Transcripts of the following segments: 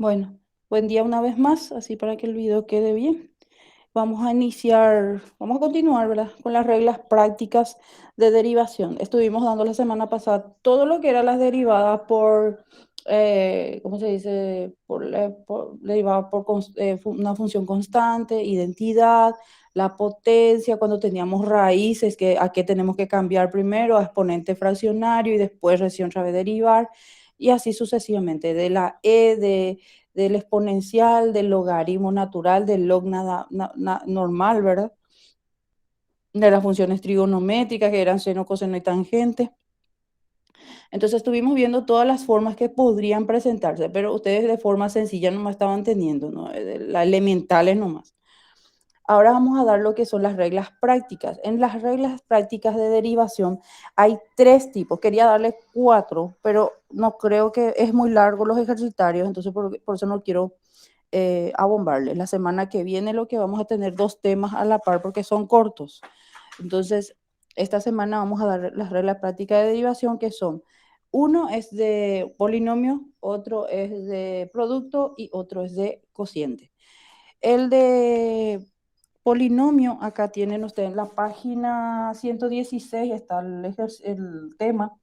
Bueno, buen día una vez más, así para que el video quede bien. Vamos a iniciar, vamos a continuar, ¿verdad? Con las reglas prácticas de derivación. Estuvimos dando la semana pasada todo lo que eran las derivadas por, ¿cómo se dice? Derivada por una función constante, identidad, la potencia, cuando teníamos raíces, que a qué tenemos que cambiar primero, a exponente fraccionario y después recién otra vez derivar, y así sucesivamente, de la del exponencial, del logaritmo natural, del log normal, ¿verdad? De las funciones trigonométricas que eran seno, coseno y tangente. Entonces estuvimos viendo todas las formas que podrían presentarse, pero ustedes de forma sencilla no me estaban teniendo, ¿no? Las elementales nomás. Ahora vamos a dar lo que son las reglas prácticas. En las reglas prácticas de derivación hay tres tipos. Quería darle cuatro, pero no creo que es muy largo los ejercitarios, entonces por eso no quiero abombarles. La semana que viene lo que vamos a tener dos temas a la par porque son cortos. Entonces, esta semana vamos a dar las reglas prácticas de derivación que son, uno es de polinomio, otro es de producto y otro es de cociente. El de polinomio, acá tienen ustedes en la página 116, está el tema.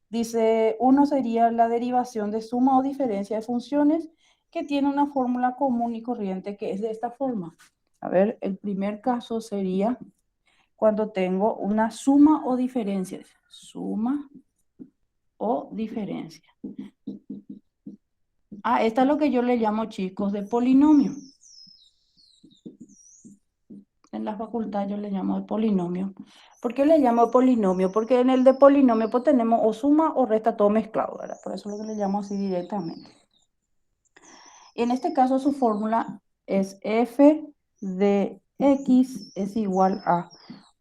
Dice, uno sería la derivación de suma o diferencia de funciones que tiene una fórmula común y corriente que es de esta forma. A ver, el primer caso sería cuando tengo una suma o diferencia. Suma o diferencia. Esta es lo que yo le llamo, chicos, de polinomio. En la facultad yo le llamo de polinomio. ¿Por qué le llamo polinomio? Porque en el de polinomio pues tenemos o suma o resta todo mezclado, ¿verdad? Por eso es lo que le llamo así directamente. Y en este caso su fórmula es f de x es igual a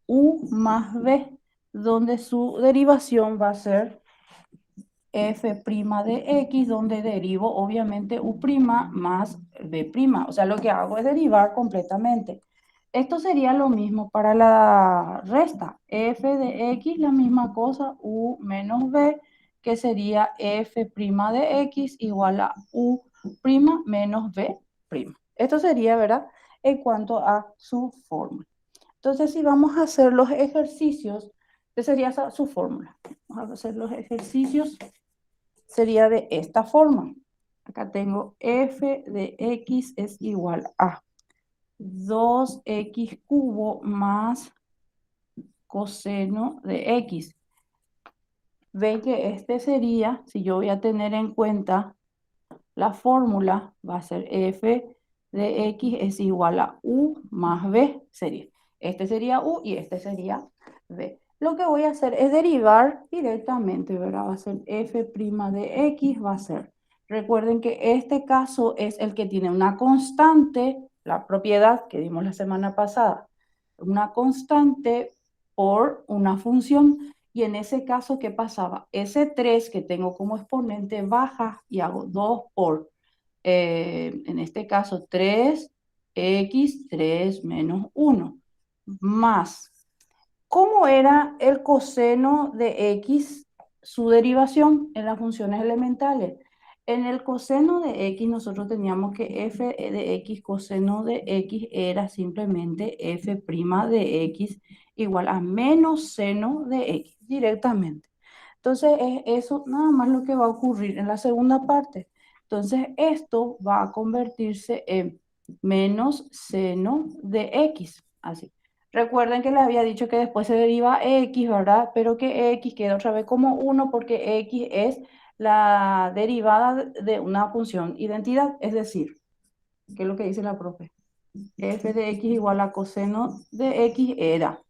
u más b, donde su derivación va a ser f' de x, donde derivo obviamente u' más b'. O sea, lo que hago es derivar completamente. Esto sería lo mismo para la resta. F de x, la misma cosa, u menos b, que sería f' de x igual a u' menos b'. Esto sería, ¿verdad? En cuanto a su fórmula. Entonces, si vamos a hacer los ejercicios, ¿qué sería su fórmula? Vamos a hacer los ejercicios, sería de esta forma. Acá tengo f de x es igual a 2x cubo más coseno de x. Ven que este sería, si yo voy a tener en cuenta la fórmula, va a ser f de x es igual a u más b, sería. Este sería u y este sería b. Lo que voy a hacer es derivar directamente, ¿verdad? Va a ser f' de x, va a ser. Recuerden que este caso es el que tiene una constante, la propiedad que dimos la semana pasada, una constante por una función. Y en ese caso, ¿qué pasaba? Ese 3 que tengo como exponente baja y hago 2 por, en este caso, 3x, 3 menos 1, más. ¿Cómo era el coseno de x, su derivación en las funciones elementales? En el coseno de x nosotros teníamos que f de x coseno de x era simplemente f' de x igual a menos seno de x directamente. Entonces es eso nada más lo que va a ocurrir en la segunda parte. Entonces esto va a convertirse en menos seno de x, así. Recuerden que les había dicho que después se deriva x, ¿verdad? Pero que x queda otra vez como 1 porque x es la derivada de una función identidad. Es decir, ¿qué es lo que dice la profe? F de x igual a coseno de x era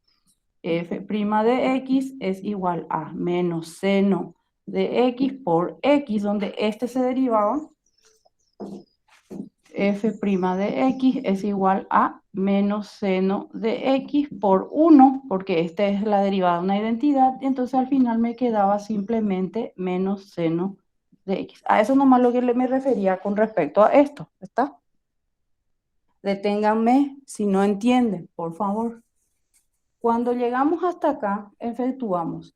f' de x es igual a menos seno de x por x, donde este se derivaba f' de x es igual a menos seno de x por 1, porque esta es la derivada de una identidad, y entonces al final me quedaba simplemente menos seno de x. A eso nomás lo que me refería con respecto a esto, ¿está? Deténganme si no entienden, por favor. Cuando llegamos hasta acá, efectuamos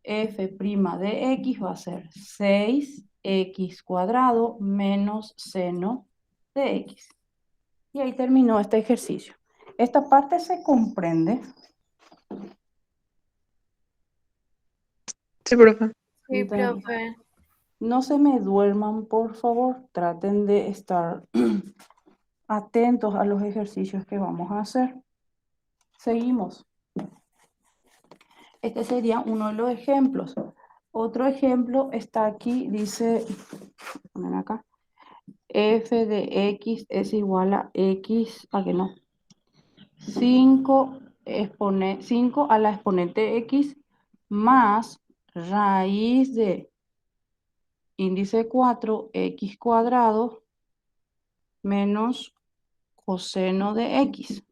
f' de x va a ser 6 x cuadrado menos seno de x. Y ahí terminó este ejercicio. Esta parte se comprende. Sí, profe. Sí, profe. No se me duerman, por favor. Traten de estar atentos a los ejercicios que vamos a hacer. Seguimos. Este sería uno de los ejemplos. Otro ejemplo está aquí, dice, poner acá, f de x es igual a x, ¿a que no? 5 a la exponente x más raíz de índice 4 x cuadrado menos coseno de x.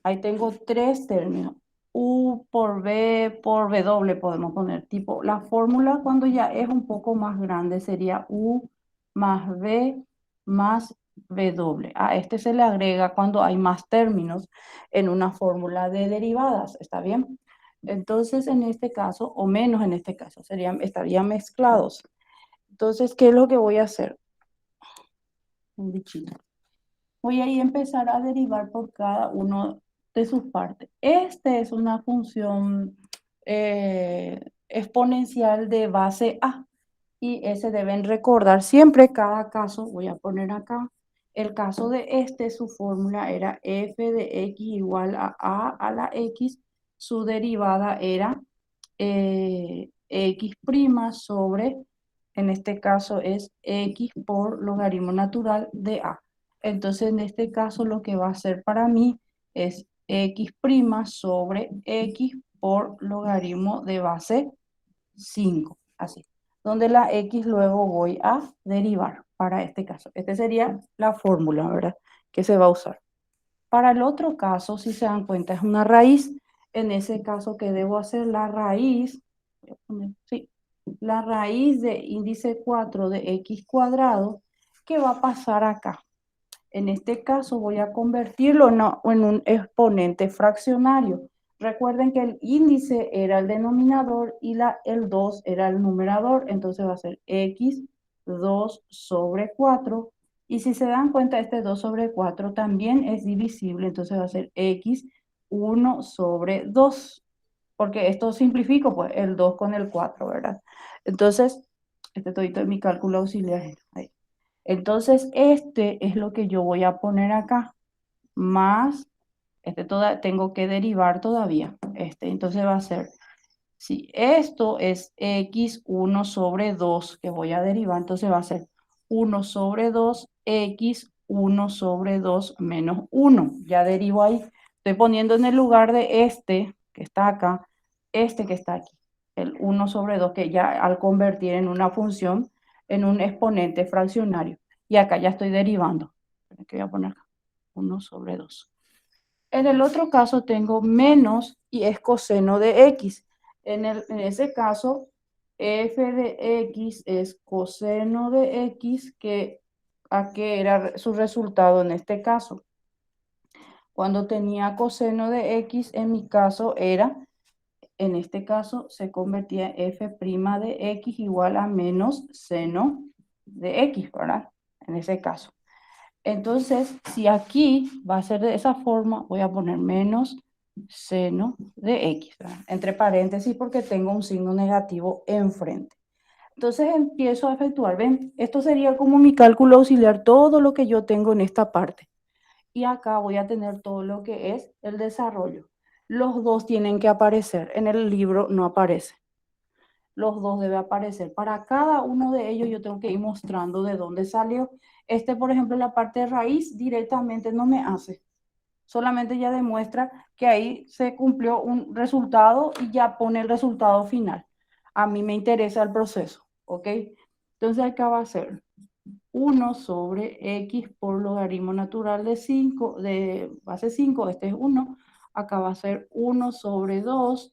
Ahí tengo tres términos. U por B por W podemos poner. Tipo, la fórmula cuando ya es un poco más grande sería U más B más W. A este se le agrega cuando hay más términos en una fórmula de derivadas. ¿Está bien? Entonces, en este caso, o menos en este caso, estarían mezclados. Entonces, ¿qué es lo que voy a hacer? Un bichito. Voy a empezar a derivar por cada uno de sus partes. Este es una función exponencial de base A y ese deben recordar siempre cada caso. Voy a poner acá. El caso de este, su fórmula era f de x igual a la x. Su derivada era x' sobre, en este caso es x por logaritmo natural de a. Entonces, en este caso, lo que va a hacer para mí es x' sobre x por logaritmo de base 5, así. Donde la x luego voy a derivar para este caso. Esta sería la fórmula, ¿verdad? Que se va a usar. Para el otro caso, si se dan cuenta, es una raíz. En ese caso, ¿qué debo hacer? La raíz, sí, la raíz de índice 4 de x cuadrado, ¿qué va a pasar acá? En este caso voy a convertirlo en un exponente fraccionario. Recuerden que el índice era el denominador y el 2 era el numerador, entonces va a ser x 2 sobre 4. Y si se dan cuenta, este 2 sobre 4 también es divisible, entonces va a ser x 1 sobre 2. Porque esto simplifico, pues, el 2 con el 4, ¿verdad? Entonces, este todito es mi cálculo auxiliar. Ahí. Entonces, este es lo que yo voy a poner acá, más, tengo que derivar todavía. Entonces va a ser, si esto es x1 sobre 2 que voy a derivar, entonces va a ser 1 sobre 2, x 1 sobre 2 menos 1. Ya derivo ahí. Estoy poniendo en el lugar de este que está acá, este que está aquí, el 1 sobre 2, que ya al convertir en una función, en un exponente fraccionario. Y acá ya estoy derivando. Que voy a poner acá, 1 sobre 2. En el otro caso tengo menos y es coseno de x. En ese caso, f de x es coseno de x, ¿a qué era su resultado en este caso? Cuando tenía coseno de x, en mi caso era, en este caso se convertía f' de x igual a menos seno de x, ¿verdad? En ese caso. Entonces, si aquí va a ser de esa forma, voy a poner menos seno de x, ¿verdad? Entre paréntesis porque tengo un signo negativo enfrente. Entonces empiezo a efectuar, ven, esto sería como mi cálculo auxiliar, todo lo que yo tengo en esta parte. Y acá voy a tener todo lo que es el desarrollo. Los dos tienen que aparecer, en el libro no aparece. Los dos deben aparecer. Para cada uno de ellos yo tengo que ir mostrando de dónde salió. Por ejemplo, la parte de raíz directamente no me hace. Solamente ya demuestra que ahí se cumplió un resultado y ya pone el resultado final. A mí me interesa el proceso, ¿ok? Entonces acá va a ser 1 sobre x por logaritmo natural de 5, de base 5, este es 1. Acá va a ser 1 sobre 2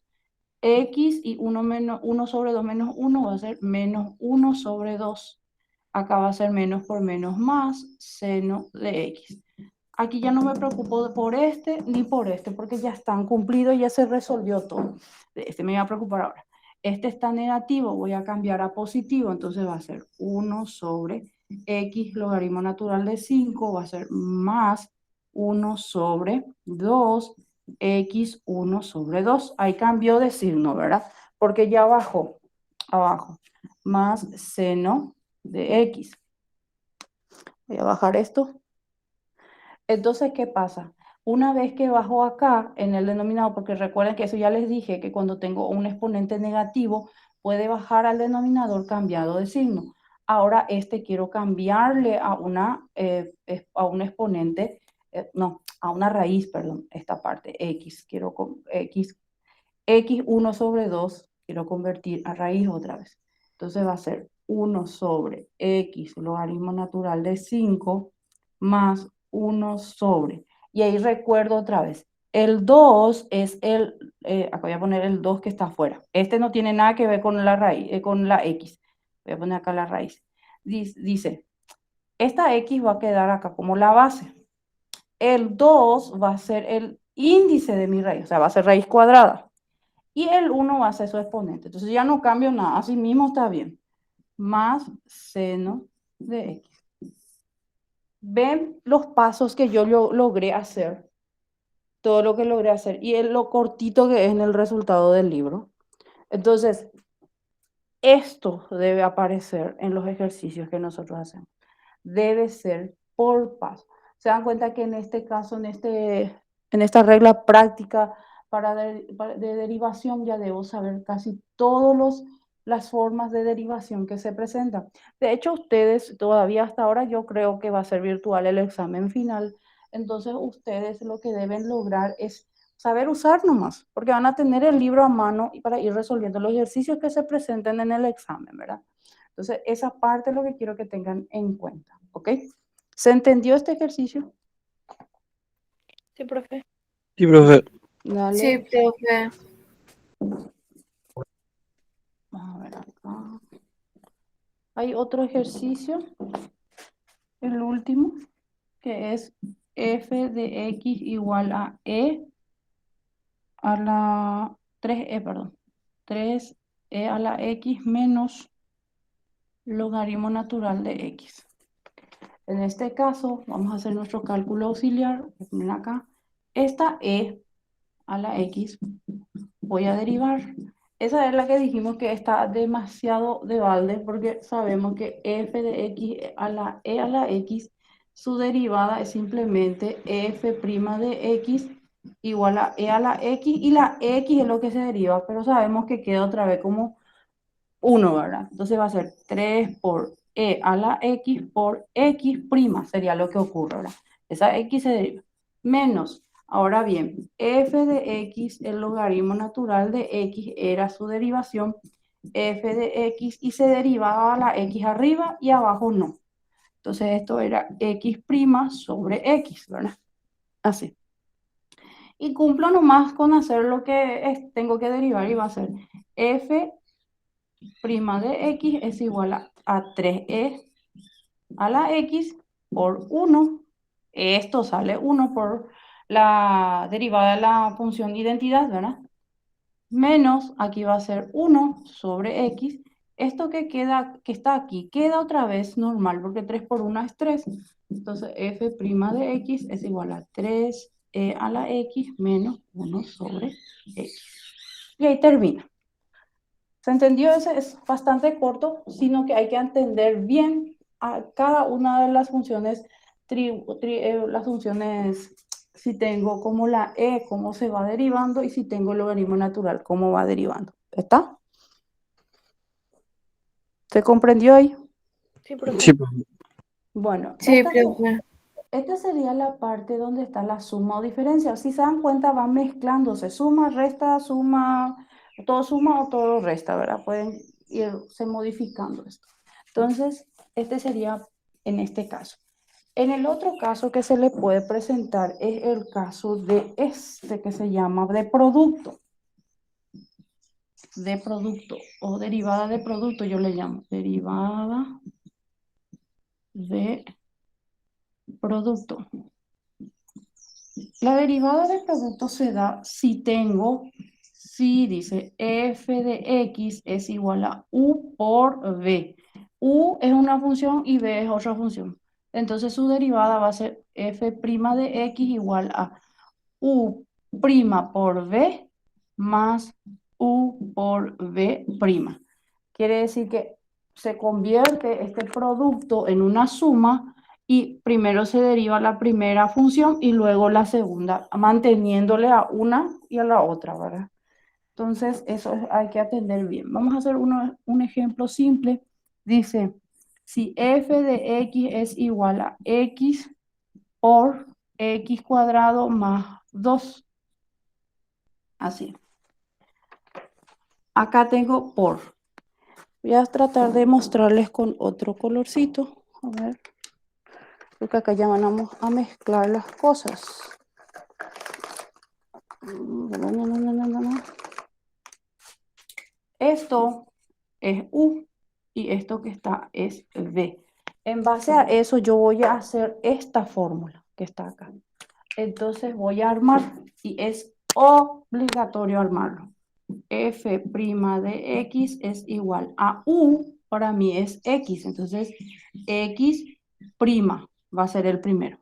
x y 1 sobre 2 menos 1 va a ser menos 1 sobre 2. Acá va a ser menos por menos más seno de x. Aquí ya no me preocupo por este ni por este porque ya están cumplidos, ya se resolvió todo. De este me voy a preocupar ahora. Este está negativo, voy a cambiar a positivo, entonces va a ser 1 sobre x logaritmo natural de 5, va a ser más 1 sobre 2, x 1 sobre 2. Ahí cambió de signo, ¿verdad? Porque ya bajó, abajo, más seno de x. Voy a bajar esto. Entonces, ¿qué pasa? Una vez que bajo acá en el denominador, porque recuerden que eso ya les dije, que cuando tengo un exponente negativo, puede bajar al denominador cambiado de signo. Ahora este quiero cambiarle a a un exponente, no, a una raíz, perdón, esta parte, x. Quiero con x1 sobre 2, quiero convertir a raíz otra vez. Entonces va a ser 1 sobre x logaritmo natural de 5 más 1 sobre. Y ahí recuerdo otra vez, el 2 es acá voy a poner el 2 que está afuera. Este no tiene nada que ver con la raíz, con la x. Voy a poner acá la raíz. Dice, esta x va a quedar acá como la base. El 2 va a ser el índice de mi raíz, o sea, va a ser raíz cuadrada. Y el 1 va a ser su exponente. Entonces ya no cambio nada, así mismo está bien. Más seno de x. Ven los pasos que yo logré hacer, todo lo que logré hacer y lo cortito que es en el resultado del libro. Entonces, esto debe aparecer en los ejercicios que nosotros hacemos. Debe ser por paso. Se dan cuenta que en este caso, en esta regla práctica de derivación, ya debo saber casi todas las formas de derivación que se presentan. De hecho, ustedes todavía hasta ahora yo creo que va a ser virtual el examen final. Entonces, ustedes lo que deben lograr es saber usar nomás, porque van a tener el libro a mano y para ir resolviendo los ejercicios que se presenten en el examen, ¿verdad? Entonces, esa parte es lo que quiero que tengan en cuenta, ¿ok? ¿Se entendió este ejercicio? Sí, profe. Sí, profe. Dale. Sí, profe. Vamos a ver acá. Hay otro ejercicio, el último, que es f de x igual a e a la 3e, perdón, 3e a la x menos logaritmo natural de x. En este caso, vamos a hacer nuestro cálculo auxiliar. Voy a poner acá. Esta e a la x voy a derivar. Esa es la que dijimos que está demasiado de balde porque sabemos que f de x a la e a la x, su derivada es simplemente f' de x igual a e a la x y la x es lo que se deriva, pero sabemos que queda otra vez como 1, ¿verdad? Entonces va a ser 3 por e a la x por x prima, sería lo que ocurre, ¿verdad? Esa x se deriva. Menos, ahora bien, f de x, el logaritmo natural de x era su derivación, f de x y se derivaba la x arriba y abajo no. Entonces esto era x prima sobre x, ¿verdad? Así. Y cumplo nomás con hacer lo que tengo que derivar y va a ser f prima de x es igual a 3e a la x por 1. Esto sale 1 por la derivada de la función identidad, ¿verdad? Menos, aquí va a ser 1 sobre x. Esto que queda, que está aquí, queda otra vez normal, porque 3 por 1 es 3. Entonces, f' de x es igual a 3e a la x menos 1 sobre x. Y ahí termina. ¿Se entendió? Ese es bastante corto, sino que hay que entender bien a cada una de las funciones, las funciones, si tengo como la e, cómo se va derivando, y si tengo el logaritmo natural, cómo va derivando. ¿Está? ¿Se comprendió ahí? Sí, profe. Sí, profe. Bueno, Sí, profe. esta sería la parte donde está la suma o diferencia. Si se dan cuenta, van mezclándose. Suma, todo suma o todo resta, ¿verdad? Pueden irse modificando esto. Entonces, este sería en este caso. En el otro caso que se le puede presentar es el caso de este que se llama de producto. De producto o derivada de producto, yo le llamo derivada de producto. La derivada de producto se da si tengo si dice f de x es igual a u por v. U es una función y v es otra función. Entonces su derivada va a ser f' de x igual a u' por v más u por v'. Quiere decir que se convierte este producto en una suma y primero se deriva la primera función y luego la segunda, manteniéndole a una y a la otra, ¿verdad? Entonces, hay que atender bien. Vamos a hacer un ejemplo simple. Dice, si f de x es igual a x por x cuadrado más 2. Así. Acá tengo por. Voy a tratar de mostrarles con otro colorcito. A ver, porque acá ya vamos a mezclar las cosas. Esto es U y esto que está es V. En base a eso yo voy a hacer esta fórmula que está acá. Entonces voy a armar y es obligatorio armarlo. F' de x es igual a U, para mí es x, entonces x' va a ser el primero,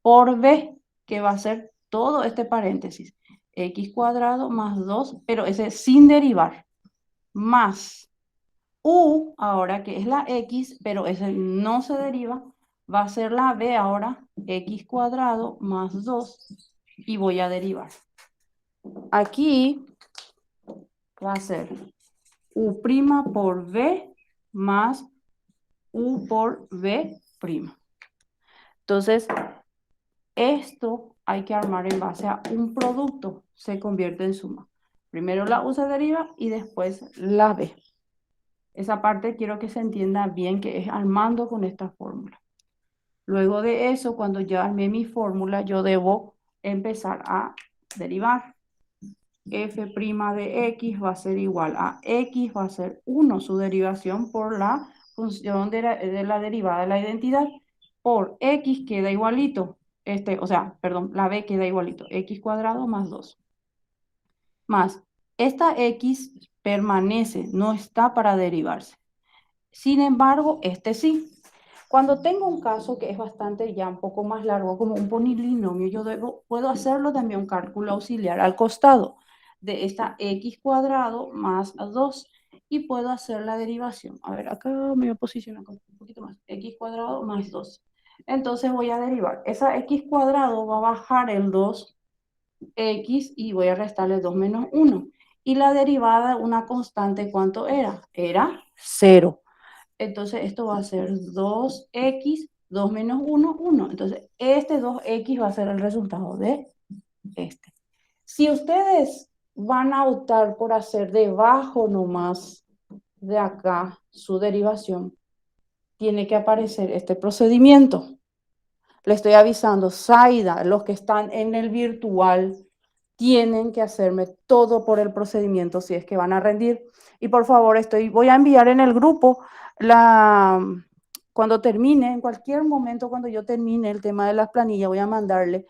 por b, que va a ser todo este paréntesis, x cuadrado más 2, pero ese sin derivar, más u, ahora que es la x, pero ese no se deriva, va a ser la b ahora, x cuadrado más 2, y voy a derivar. Aquí va a ser u' por v más u por v'. Entonces, esto hay que armar en base a un producto, se convierte en suma. Primero la u se deriva y después la b. Esa parte quiero que se entienda bien, que es armando con esta fórmula. Luego de eso, cuando ya armé mi fórmula, yo debo empezar a derivar. F' de x va a ser igual a x, va a ser 1, su derivación por la función de la derivada de la identidad, por x queda igualito, la b queda igualito, x cuadrado más 2. Más, esta x permanece, no está para derivarse. Sin embargo, este sí. Cuando tengo un caso que es bastante ya un poco más largo, como un polinomio, puedo hacerlo también un cálculo auxiliar al costado de esta x cuadrado más 2 y puedo hacer la derivación. A ver, acá me voy a posicionar un poquito más. X cuadrado más 2. Entonces voy a derivar. Esa x cuadrado va a bajar el 2x y voy a restarle 2 menos 1. Y la derivada de una constante, ¿cuánto era? Era 0. Entonces esto va a ser 2x, 2 menos 1, 1. Entonces este 2x va a ser el resultado de este. Si ustedes van a optar por hacer debajo nomás de acá su derivación, tiene que aparecer este procedimiento. Le estoy avisando, Zaida, los que están en el virtual tienen que hacerme todo por el procedimiento si es que van a rendir. Y por favor, voy a enviar en el grupo cuando termine, en cualquier momento cuando yo termine el tema de las planillas, voy a mandarle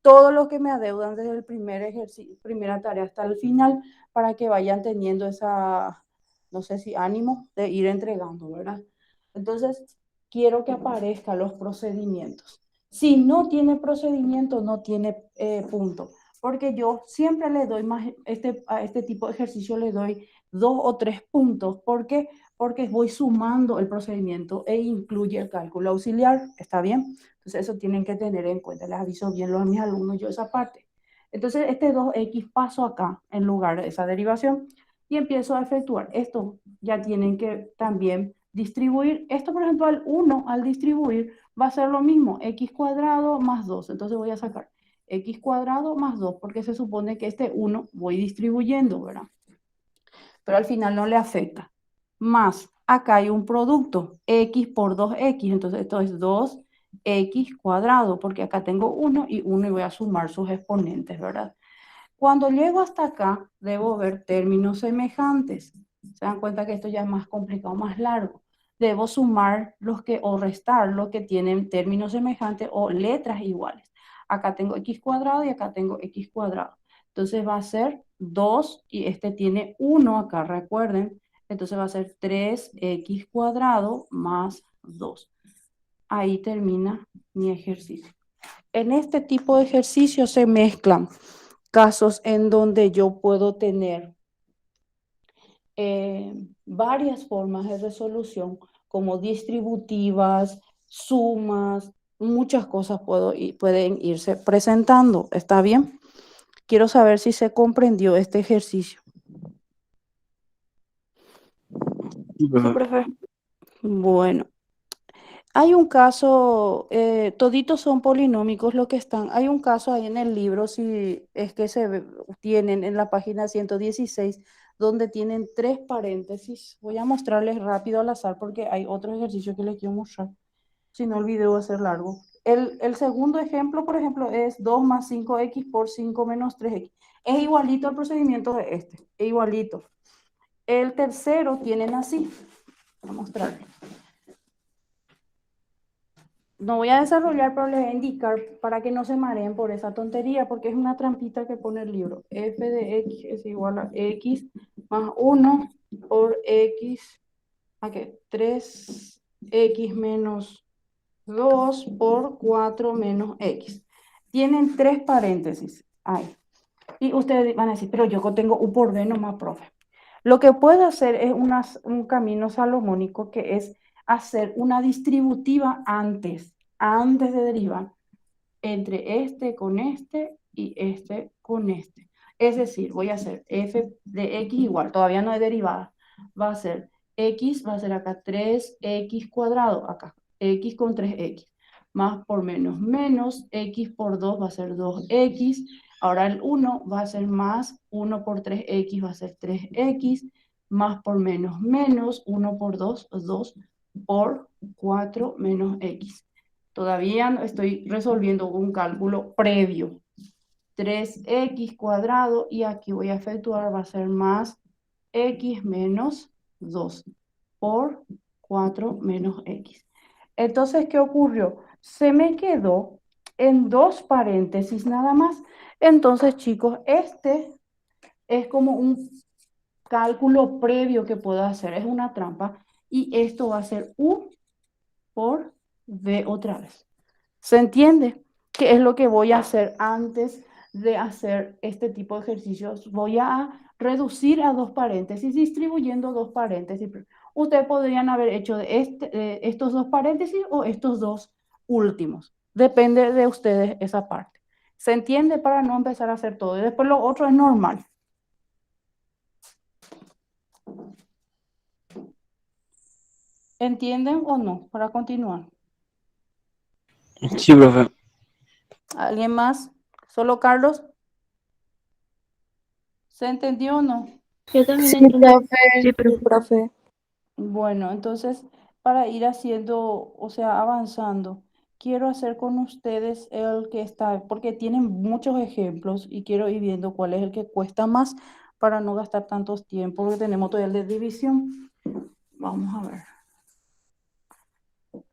todo lo que me adeudan desde el primer ejercicio, primera tarea hasta el final, para que vayan teniendo esa, no sé si ánimo de ir entregando, ¿verdad? Entonces, quiero que aparezcan los procedimientos. Si no tiene procedimiento, no tiene punto, porque yo siempre le doy más, a este tipo de ejercicio le doy 2 o 3 puntos. ¿Por qué? Porque voy sumando el procedimiento e incluye el cálculo auxiliar. ¿Está bien? Entonces, eso tienen que tener en cuenta. Les aviso bien a mis alumnos yo esa parte. Entonces, este 2x paso acá en lugar de esa derivación y empiezo a efectuar. Esto ya tienen que también distribuir. Esto, por ejemplo, al 1, al distribuir, va a ser lo mismo, x cuadrado más 2. Entonces voy a sacar x cuadrado más 2, porque se supone que este 1 voy distribuyendo, ¿verdad? Pero al final no le afecta. Más, acá hay un producto, x por 2x, entonces esto es 2x cuadrado, porque acá tengo 1 y 1 y voy a sumar sus exponentes, ¿verdad? Cuando llego hasta acá, debo ver términos semejantes. Se dan cuenta que esto ya es más complicado, más largo. Debo sumar o restar los que tienen términos semejantes o letras iguales. Acá tengo x cuadrado y acá tengo x cuadrado. Entonces va a ser 2 y este tiene 1 acá, recuerden. Entonces va a ser 3x cuadrado más 2. Ahí termina mi ejercicio. En este tipo de ejercicios se mezclan casos en donde yo puedo tener varias formas de resolución, como distributivas, sumas, muchas cosas pueden irse presentando. ¿Está bien? Quiero saber si se comprendió este ejercicio. Sí, Sí, profe. profe. Bueno, hay un caso, toditos son polinómicos lo que están. Hay un caso ahí en el libro, si es que tienen en la página 116, donde tienen 3 paréntesis. Voy a mostrarles rápido al azar porque hay otro ejercicio que les quiero mostrar. Si no, el video va a ser largo. El segundo ejemplo, por ejemplo, es 2 más 5x por 5 menos 3x. Es igualito al procedimiento de este, es igualito. El tercero tienen así. Voy a mostrarles. No voy a desarrollar, pero les voy a indicar para que no se mareen por esa tontería, porque es una trampita que pone el libro. F de x es igual a x más 1 por x, ¿a qué? 3x menos 2 por 4 menos x. Tienen 3 paréntesis ahí. Y ustedes van a decir, pero yo tengo u por b nomás, profe. Lo que puedo hacer es un camino salomónico, que es hacer una distributiva antes de derivar entre este con este y este con este. Es decir, voy a hacer f de x igual, todavía no he derivada, va a ser x, va a ser acá 3x cuadrado, acá x con 3x, más por menos x por 2 va a ser 2x, ahora el 1 va a ser más, 1 por 3x va a ser 3x, más por menos 1 por 2, 2 por 4 menos x. Todavía no estoy resolviendo un cálculo previo. 3x cuadrado y aquí voy a efectuar, va a ser más x menos 2 por 4 menos x. Entonces, ¿qué ocurrió? Se me quedó en 2 paréntesis nada más. Entonces, chicos, este es como un cálculo previo que puedo hacer, es una trampa, y esto va a ser u por v otra vez. ¿Se entiende? ¿Qué es lo que voy a hacer antes de hacer este tipo de ejercicios? Voy a reducir a 2 paréntesis, distribuyendo 2 paréntesis. Ustedes podrían haber hecho estos 2 paréntesis o estos dos últimos. Depende de ustedes esa parte. ¿Se entiende? Para no empezar a hacer todo. Y después lo otro es normal. ¿Entienden o no? Para continuar. Sí, profe. ¿Alguien más? ¿Solo Carlos? ¿Se entendió o no? Yo también Sí, entendí. profe. Sí, profe. Sí, profe. Bueno, entonces, para ir haciendo, o sea, avanzando, quiero hacer con ustedes el que está, porque tienen muchos ejemplos y quiero ir viendo cuál es el que cuesta más para no gastar tantos tiempos, porque tenemos todavía el de división. Vamos a ver.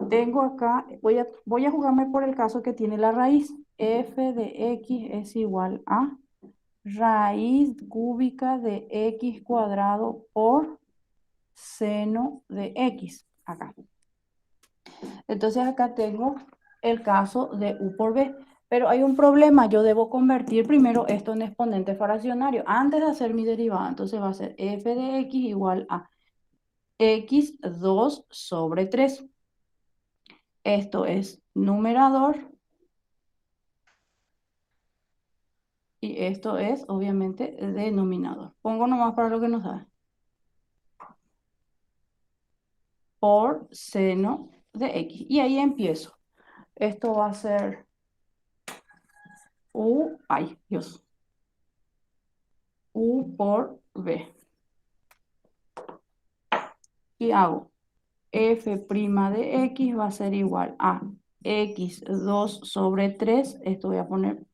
Tengo acá, voy a jugarme por el caso que tiene la raíz. F de x es igual a raíz cúbica de x cuadrado por seno de x. Acá. Entonces acá tengo el caso de u por b, pero hay un problema, yo debo convertir primero esto en exponente fraccionario antes de hacer mi derivada. Entonces va a ser f de x igual a x2 sobre 3. Esto es numerador y esto es obviamente denominador. Pongo nomás para lo que nos da. Por seno de x. Y ahí empiezo. Esto va a ser u, ay Dios, u por b. Y hago f' de x va a ser igual a x2 sobre 3, esto voy a poner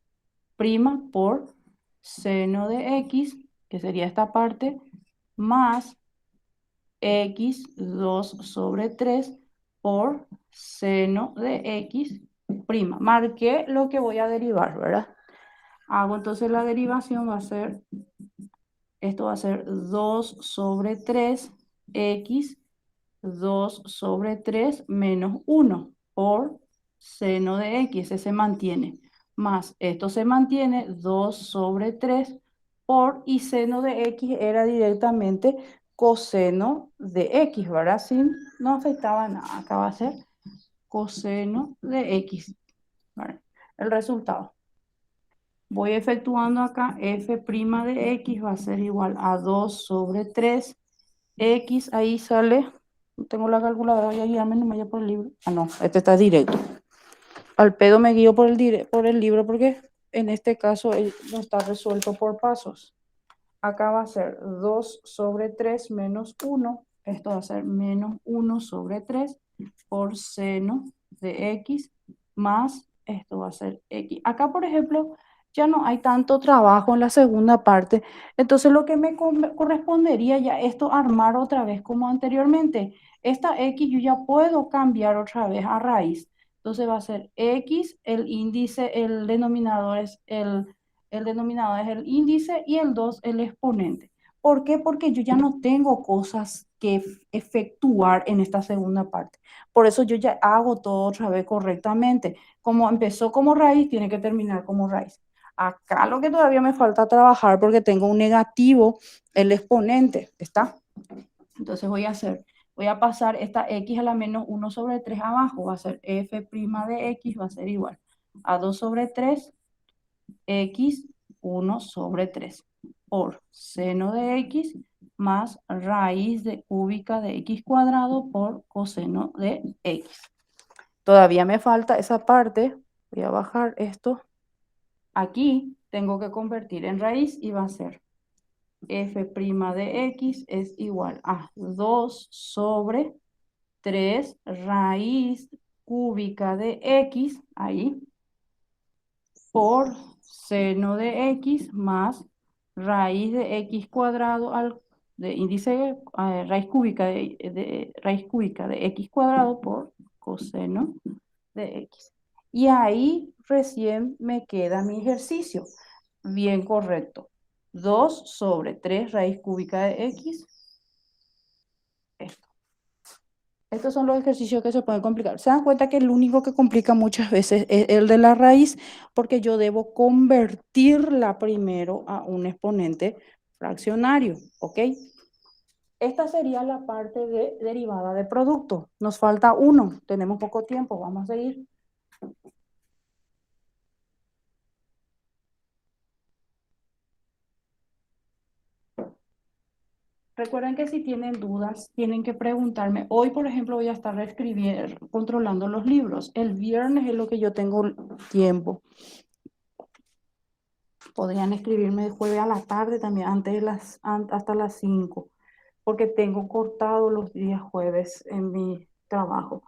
prima por seno de x, que sería esta parte, más x2 sobre 3 por seno de x prima. Marqué lo que voy a derivar, ¿verdad? Hago entonces la derivación, va a ser, esto va a ser 2 sobre 3 x 2 sobre 3 menos 1 por seno de x, ese se mantiene, más esto se mantiene 2 sobre 3 por, y seno de x era directamente coseno de x, ¿verdad? Sin, no afectaba nada, acá va a ser coseno de x, ¿verdad? El resultado. Voy efectuando acá, f' de x va a ser igual a 2 sobre 3 X, ahí sale, no tengo la calculadora, voy a guiarme, no me vaya por el libro. Ah, no, este está directo. Al pedo me guío por el libro porque en este caso no está resuelto por pasos. Acá va a ser 2 sobre 3 menos 1. Esto va a ser menos 1 sobre 3 por seno de x más esto va a ser x. Acá, por ejemplo, ya no hay tanto trabajo en la segunda parte. Entonces, lo que me correspondería ya esto armar otra vez como anteriormente. Esta x yo ya puedo cambiar otra vez a raíz. Entonces va a ser x, el índice, el denominador es el índice y el 2 el exponente. ¿Por qué? Porque yo ya no tengo cosas que efectuar en esta segunda parte. Por eso yo ya hago todo otra vez correctamente. Como empezó como raíz, tiene que terminar como raíz. Acá lo que todavía me falta trabajar porque tengo un negativo, el exponente, ¿está? Entonces voy a pasar esta x a la menos 1 sobre 3 abajo, va a ser f' de x, va a ser igual a 2 sobre 3 x 1 sobre 3 por seno de x más raíz de cúbica de x cuadrado por coseno de x. Todavía me falta esa parte. Voy a bajar esto. Aquí tengo que convertir en raíz y va a ser f' de x es igual a 2 sobre 3 raíz cúbica de x, ahí, por seno de x más raíz de x cuadrado de índice, raíz cúbica raíz cúbica de x cuadrado por coseno de x. Y ahí recién me queda mi ejercicio. Bien correcto. 2 sobre 3 raíz cúbica de x. Esto. Estos son los ejercicios que se pueden complicar. Se dan cuenta que el único que complica muchas veces es el de la raíz, porque yo debo convertirla primero a un exponente fraccionario, ¿ok? Esta sería la parte de derivada de producto. Nos falta uno, tenemos poco tiempo, vamos a seguir. Recuerden que si tienen dudas, tienen que preguntarme. Hoy, por ejemplo, voy a estar escribiendo, controlando los libros. El viernes es lo que yo tengo tiempo. Podrían escribirme de jueves a la tarde también, hasta las 5, porque tengo cortado los días jueves en mi trabajo.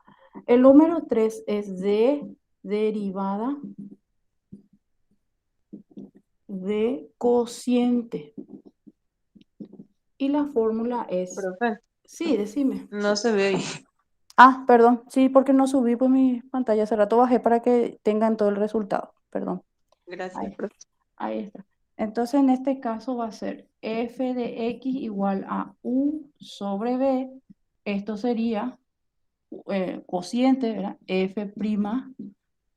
El número 3 es de derivada de cociente. Y la fórmula es, Profe, sí, decime. no se ve ahí. Ah, perdón, sí, porque no subí por mi pantalla hace rato, bajé para que tengan todo el resultado, perdón. Gracias, Ahí, profe. ahí está. Entonces, en este caso va a ser f de x igual a u sobre b. Esto sería cociente, ¿verdad? F'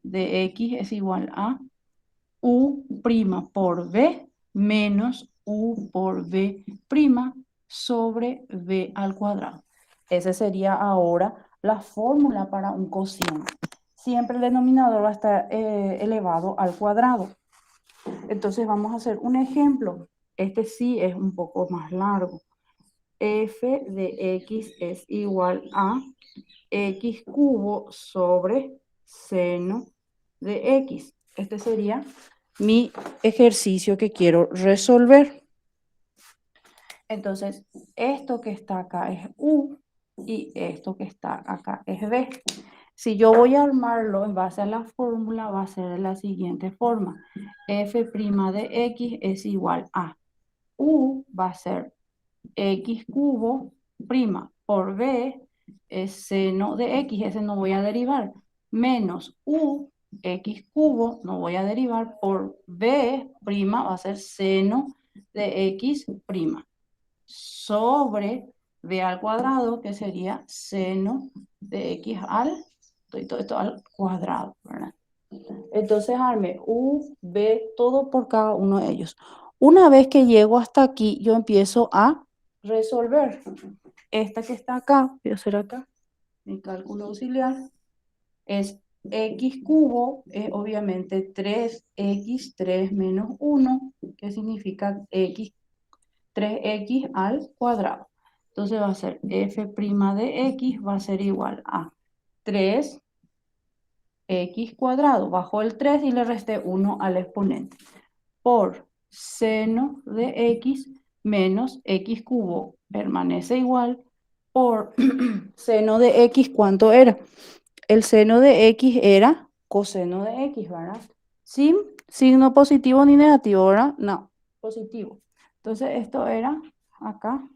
de x es igual a u' por b menos u por b' sobre b al cuadrado. Esa sería ahora la fórmula para un cociente. Siempre el denominador va a estar elevado al cuadrado. Entonces vamos a hacer un ejemplo. Este sí es un poco más largo. F de x es igual a x cubo sobre seno de x. Este sería mi ejercicio que quiero resolver. Entonces, esto que está acá es u y esto que está acá es b. Si yo voy a armarlo en base a la fórmula, va a ser de la siguiente forma. F' de x es igual a u, va a ser x cubo prima por b es seno de x, ese no voy a derivar, menos u x cubo, no voy a derivar, por b prima va a ser seno de x prima, sobre b al cuadrado, que sería seno de x todo esto al cuadrado, ¿verdad? Entonces armé u, b, todo por cada uno de ellos. Una vez que llego hasta aquí, yo empiezo a resolver. Esta que está acá, voy a hacer acá, mi cálculo auxiliar, es x cubo, es obviamente 3x3 menos 1, que significa x, 3x al cuadrado. Entonces va a ser f' de x va a ser igual a 3x cuadrado, bajo el 3 y le resté 1 al exponente, por seno de x menos x cubo permanece igual por seno de x, ¿cuánto era? El seno de x era coseno de x, ¿verdad? Sin signo positivo ni negativo, ¿verdad? No, positivo. Entonces esto era acá,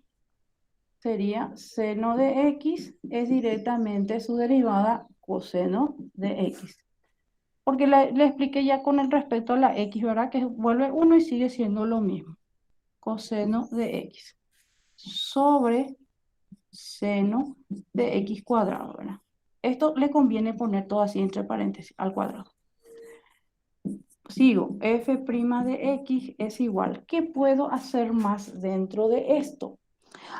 sería seno de x, es directamente su derivada coseno de x. Porque le expliqué ya con el respecto a la x, ¿verdad? Que vuelve 1 y sigue siendo lo mismo. Coseno de x sobre seno de x cuadrado, ¿verdad? Esto le conviene poner todo así entre paréntesis al cuadrado. Sigo, f' de x es igual. ¿Qué puedo hacer más dentro de esto?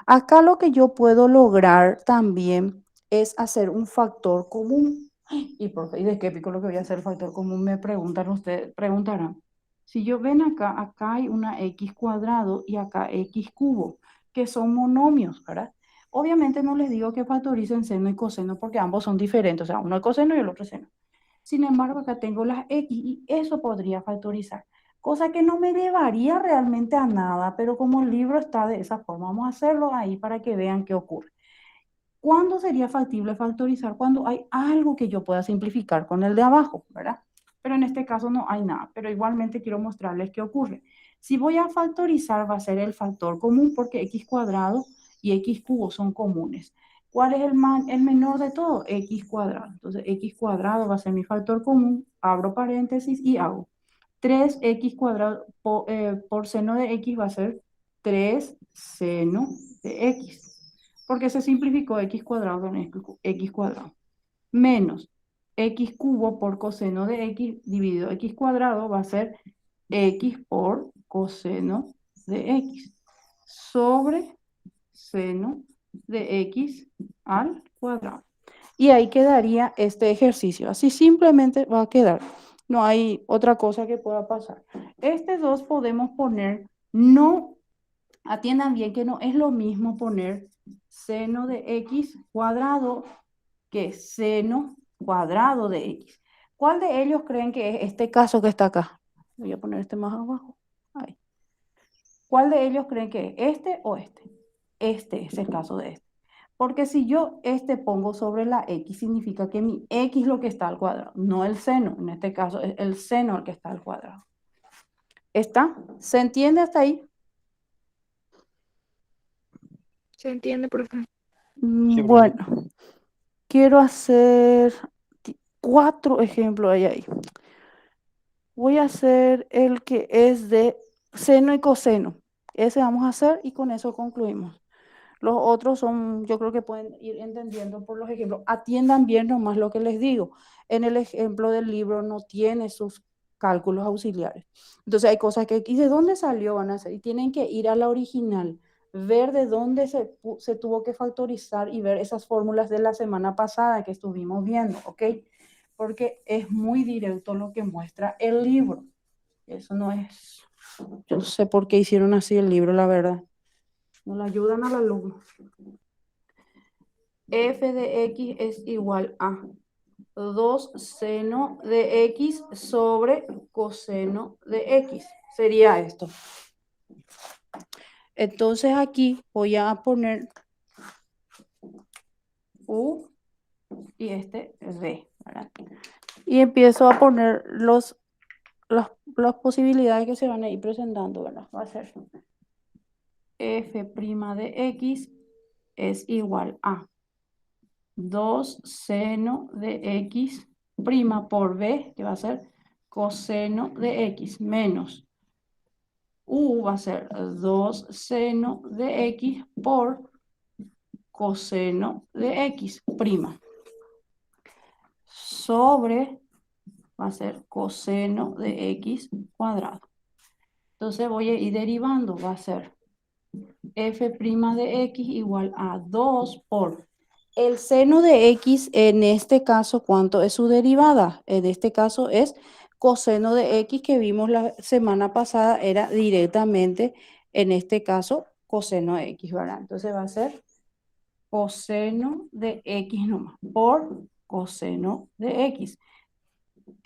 Acá lo que yo puedo lograr también es hacer un factor común. ¿Y ¿y de qué pico lo que voy a hacer factor común? Me preguntan ustedes, preguntarán. Si yo ven acá, acá hay una x cuadrado y acá x cubo, que son monomios, ¿verdad? Obviamente no les digo que factoricen seno y coseno porque ambos son diferentes, o sea, uno es coseno y el otro es seno. Sin embargo, acá tengo las x y eso podría factorizar, cosa que no me llevaría realmente a nada, pero como el libro está de esa forma, vamos a hacerlo ahí para que vean qué ocurre. ¿Cuándo sería factible factorizar? Cuando hay algo que yo pueda simplificar con el de abajo, ¿verdad? Pero en este caso no hay nada, pero igualmente quiero mostrarles qué ocurre. Si voy a factorizar va a ser el factor común porque x cuadrado y x cubo son comunes. ¿Cuál es el menor de todo? X cuadrado. Entonces x cuadrado va a ser mi factor común, abro paréntesis y hago 3x cuadrado por seno de x va a ser 3 seno de x porque se simplificó x cuadrado en x cuadrado, menos x cubo por coseno de x dividido x cuadrado va a ser x por coseno de x sobre seno de x al cuadrado. Y ahí quedaría este ejercicio. Así simplemente va a quedar. No hay otra cosa que pueda pasar. Este 2 podemos poner, no, atiendan bien que no es lo mismo poner seno de x cuadrado que seno cuadrado de x. ¿Cuál de ellos creen que es este caso que está acá? Voy a poner este más abajo. Ahí. ¿Cuál de ellos creen que es este o este? Este es el caso de este. Porque si yo este pongo sobre la x, significa que mi x es lo que está al cuadrado, no el seno. En este caso es el seno el que está al cuadrado. ¿Está? ¿Se entiende hasta ahí? ¿Se entiende, profe? Sí, profe. Bueno, quiero hacer 4 ejemplos ahí. Voy a hacer el que es de seno y coseno. Ese vamos a hacer y con eso concluimos. Los otros son, yo creo que pueden ir entendiendo por los ejemplos. Atiendan bien nomás lo que les digo. En el ejemplo del libro no tiene sus cálculos auxiliares. Entonces hay cosas que, ¿y de dónde salió? Van a hacer, y tienen que ir a la original, ver de dónde se tuvo que factorizar y ver esas fórmulas de la semana pasada que estuvimos viendo, ¿ok? Porque es muy directo lo que muestra el libro. Eso no es, yo no sé por qué hicieron así el libro, la verdad. No le ayudan al alumno. F de x es igual a 2 seno de x sobre coseno de x. Sería esto. Entonces aquí voy a poner u y este v, ¿verdad? Y empiezo a poner las posibilidades que se van a ir presentando, ¿verdad? Va a ser f' de x es igual a 2 seno de x prima por b, que va a ser coseno de x, menos u va a ser 2 seno de x por coseno de x prima sobre, va a ser coseno de x cuadrado. Entonces voy a ir derivando, va a ser f' de x igual a 2 por el seno de x, en este caso, ¿cuánto es su derivada? En este caso es coseno de x, que vimos la semana pasada, era directamente, en este caso, coseno de x, ¿verdad? Entonces va a ser coseno de x nomás, por coseno de x.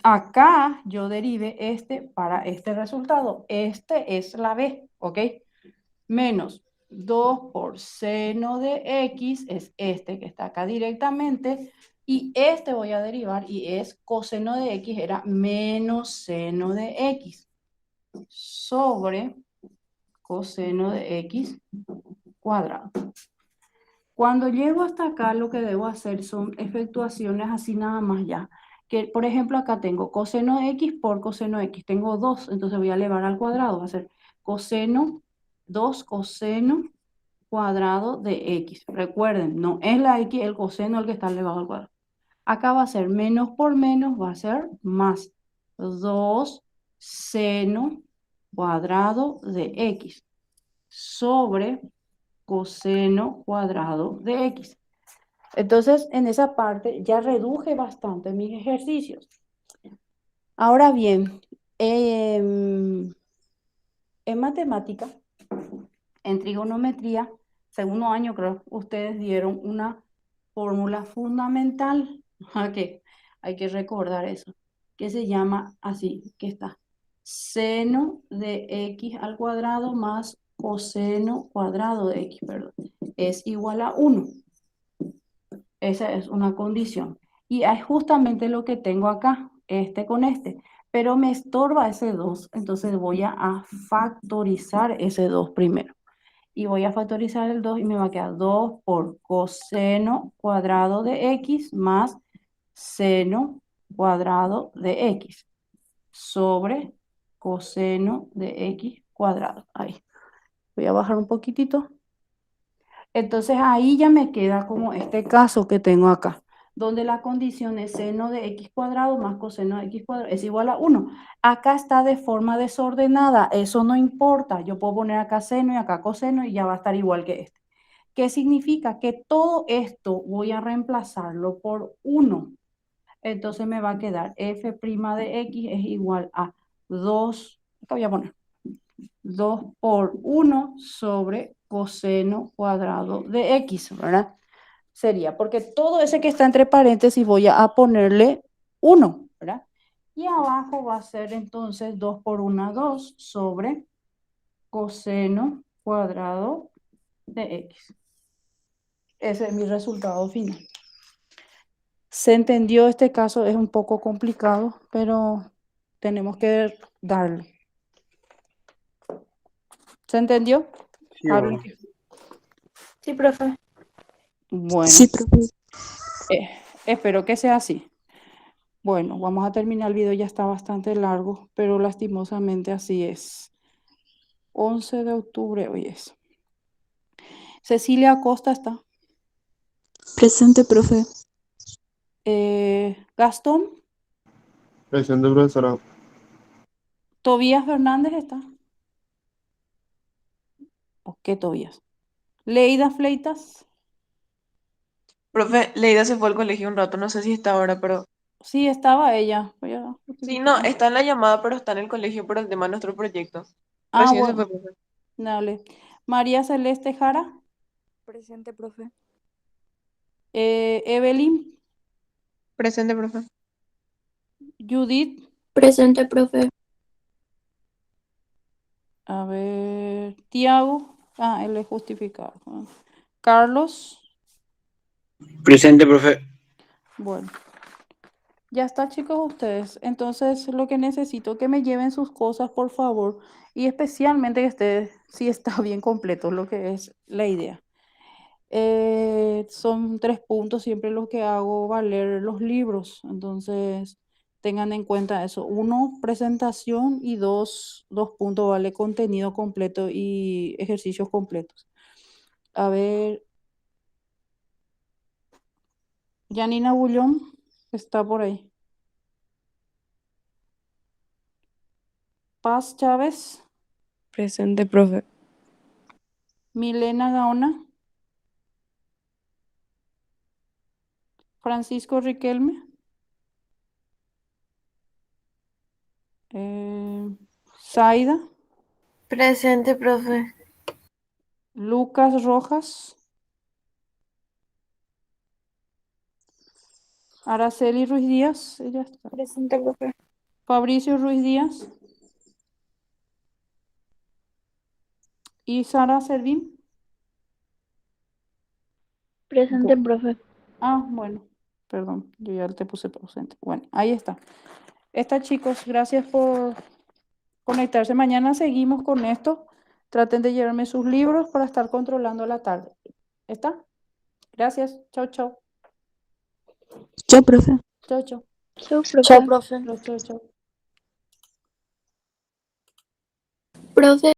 Acá yo derivé este para este resultado. Este es la b, ¿ok? Menos 2 por seno de x, es este que está acá directamente, y este voy a derivar y es coseno de x, era menos seno de x, sobre coseno de x cuadrado. Cuando llego hasta acá, lo que debo hacer son efectuaciones así nada más ya. Que, por ejemplo, acá tengo coseno de x por coseno de x. Tengo 2, entonces voy a elevar al cuadrado. Va a ser coseno, 2 coseno cuadrado de x. Recuerden, no es la x, el coseno el que está elevado al cuadrado. Acá va a ser menos por menos, va a ser más 2 seno cuadrado de x sobre coseno cuadrado de x. Entonces, en esa parte ya reduje bastante mis ejercicios. Ahora bien, en matemática, en trigonometría, segundo año creo, ustedes dieron una fórmula fundamental. ¿Ok? Hay que recordar eso, que se llama así, que está seno de x al cuadrado más coseno cuadrado de x, perdón, es igual a 1. Esa es una condición. Y es justamente lo que tengo acá, este con este. Pero me estorba ese 2, entonces voy a factorizar ese 2 primero. Y voy a factorizar el 2 y me va a quedar 2 por coseno cuadrado de x más seno cuadrado de x sobre coseno de x cuadrado. Ahí. Voy a bajar un poquitito. Entonces ahí ya me queda como este caso que tengo acá, donde la condición es seno de x cuadrado más coseno de x cuadrado es igual a 1. Acá está de forma desordenada, eso no importa. Yo puedo poner acá seno y acá coseno y ya va a estar igual que este. ¿Qué significa? Que todo esto voy a reemplazarlo por 1. Entonces me va a quedar f' de x es igual a 2, acá voy a poner 2 por 1 sobre coseno cuadrado de x, ¿verdad? Sería, porque todo ese que está entre paréntesis voy a ponerle 1, ¿verdad? Y abajo va a ser entonces 2 por 1, 2 sobre coseno cuadrado de x. Ese es mi resultado final. Se entendió, este caso es un poco complicado, pero tenemos que darle. ¿Se entendió? Sí, Habría bueno. que- Sí, profe. Sí, Bueno, profe. eh, espero que sea así. Bueno, vamos a terminar el video, ya está bastante largo, pero lastimosamente así es. 11 de octubre hoy es. Cecilia Acosta está. Presente, profe. Gastón. Presente, profesora. Tobías Fernández está. ¿Por qué Tobías? Leida Fleitas. Profe, Leida se fue al colegio un rato, no sé si está ahora, pero... Sí, estaba ella. Voy a Sí, justificar. no, está en la llamada, pero está en el colegio por el tema de nuestro proyecto. Ah, Recién se bueno, fue, profe. dale. María Celeste Jara. Presente, profe. Evelyn. Presente, profe. Judith. Presente, profe. A ver. Tiago. Ah, él es justificado. Ah. Carlos. Presente, profe. Bueno. Ya está, chicos, ustedes. Entonces, lo que necesito que me lleven sus cosas, por favor, y especialmente que esté, si está bien completo, lo que es la idea. Son 3 puntos siempre los que hago valer los libros, entonces tengan en cuenta eso. Uno, presentación y dos puntos vale contenido completo y ejercicios completos. A ver, Janina Bullón está por ahí. Paz Chávez, Presente, profe. Milena Gaona, Francisco Riquelme, Zaida, Presente, profe. Lucas Rojas, Araceli Ruiz Díaz, ella está. Presente, profe. Fabricio Ruiz Díaz y Sara Servín. Presente, profe. Bueno, perdón, yo ya te puse presente. Bueno, ahí está. Está, chicos, gracias por conectarse. Mañana seguimos con esto. Traten de llevarme sus libros para estar controlando la tarde. ¿Está? Gracias. Chau, chau. Chao, profe. Chau, chau. Chao, profe. Chau, chau, chau. Profe.